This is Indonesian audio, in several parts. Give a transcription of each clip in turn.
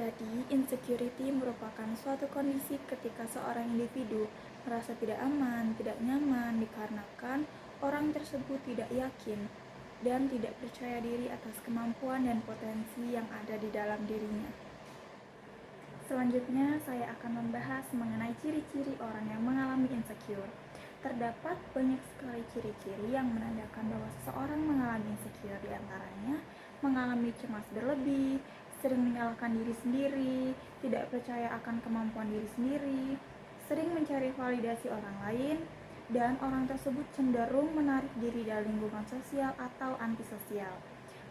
Jadi, insecurity merupakan suatu kondisi ketika seorang individu merasa tidak aman, tidak nyaman dikarenakan orang tersebut tidak yakin dan tidak percaya diri atas kemampuan dan potensi yang ada di dalam dirinya. Selanjutnya, saya akan membahas mengenai ciri-ciri orang yang mengalami insecure. Terdapat banyak sekali ciri-ciri yang menandakan bahwa seseorang mengalami insecure, diantaranya mengalami cemas berlebih, sering menyalahkan diri sendiri, tidak percaya akan kemampuan diri sendiri, sering mencari validasi orang lain, dan orang tersebut cenderung menarik diri dari lingkungan sosial atau antisosial.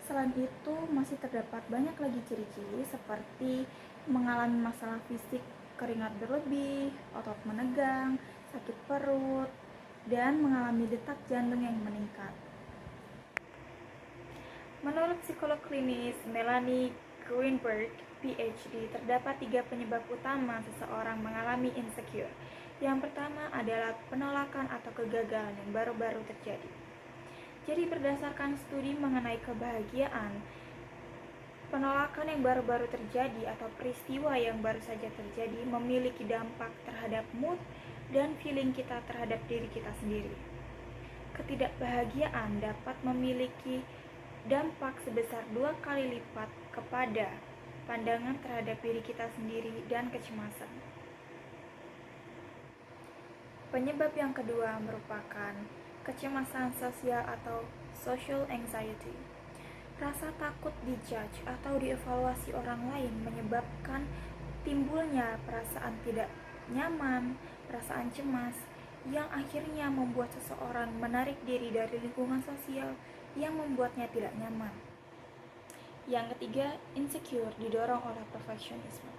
Selain itu, masih terdapat banyak lagi ciri-ciri seperti mengalami masalah fisik, keringat berlebih, otot menegang, sakit perut, dan mengalami detak jantung yang meningkat. Menurut psikolog klinis Melanie Greenberg, PhD, terdapat 3 penyebab utama seseorang mengalami insecure. Yang pertama adalah penolakan atau kegagalan yang baru-baru terjadi. Jadi berdasarkan studi mengenai kebahagiaan, penolakan yang baru-baru terjadi atau peristiwa yang baru saja terjadi memiliki dampak terhadap mood dan feeling kita terhadap diri kita sendiri. Ketidakbahagiaan dapat memiliki dampak sebesar 2 kali lipat kepada pandangan terhadap diri kita sendiri dan kecemasan. Penyebab yang kedua merupakan kecemasan sosial atau social anxiety. Rasa takut dijudge atau dievaluasi orang lain menyebabkan timbulnya perasaan tidak nyaman, perasaan cemas, yang akhirnya membuat seseorang menarik diri dari lingkungan sosial yang membuatnya tidak nyaman. Yang ketiga, insecure didorong oleh perfeksionisme.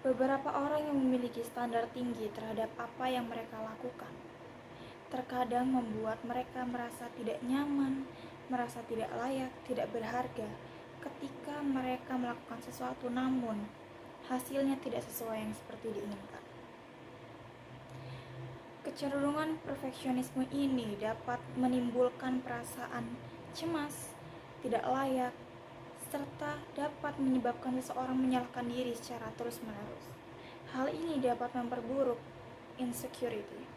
Beberapa orang yang memiliki standar tinggi terhadap apa yang mereka lakukan terkadang membuat mereka merasa tidak nyaman, merasa tidak layak, tidak berharga ketika mereka melakukan sesuatu namun hasilnya tidak sesuai yang seperti diinginkan. Kecenderungan perfeksionisme ini dapat menimbulkan perasaan cemas, tidak layak, serta dapat menyebabkan seseorang menyalahkan diri secara terus-menerus. Hal ini dapat memperburuk insecurity.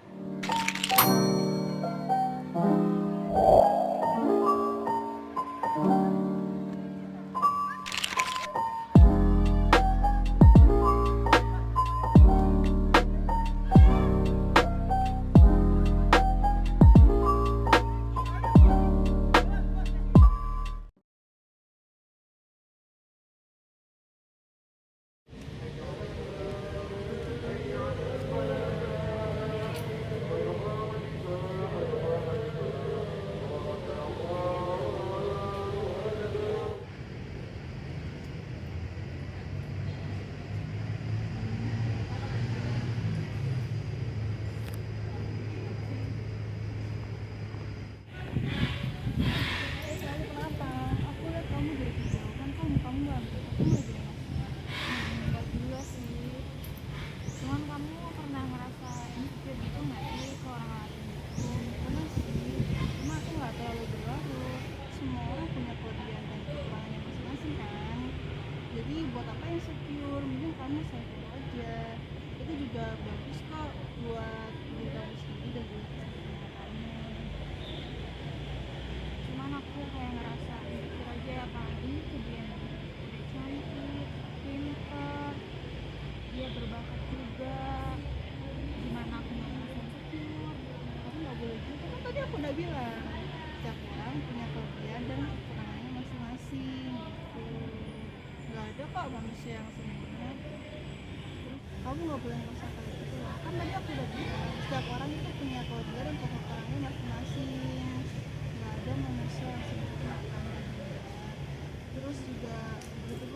Buat apa insecure, mungkin karena saya tahu aja itu juga bagus kok buat diri kamu sendiri dan juga kesehatannya. Cuman aku kayak ngerasa insecure aja, apalagi ke dia udah cantik, pinter, dia berbakat juga. Gimana aku nggak ngerasa insecure? Tapi nggak boleh juga, kan tadi aku udah bilang setiap orang punya kelebihan dan kekurangannya masing-masing gitu. Gak ada kok manusia yang sempurna. Terus kamu gak boleh merasa kayak gitu lah. Kan tadi aku udah bilang setiap orang itu punya kelebihan dan kekurangannya masing-masing. Gak ada manusia yang sempurna kan. Terus juga begitu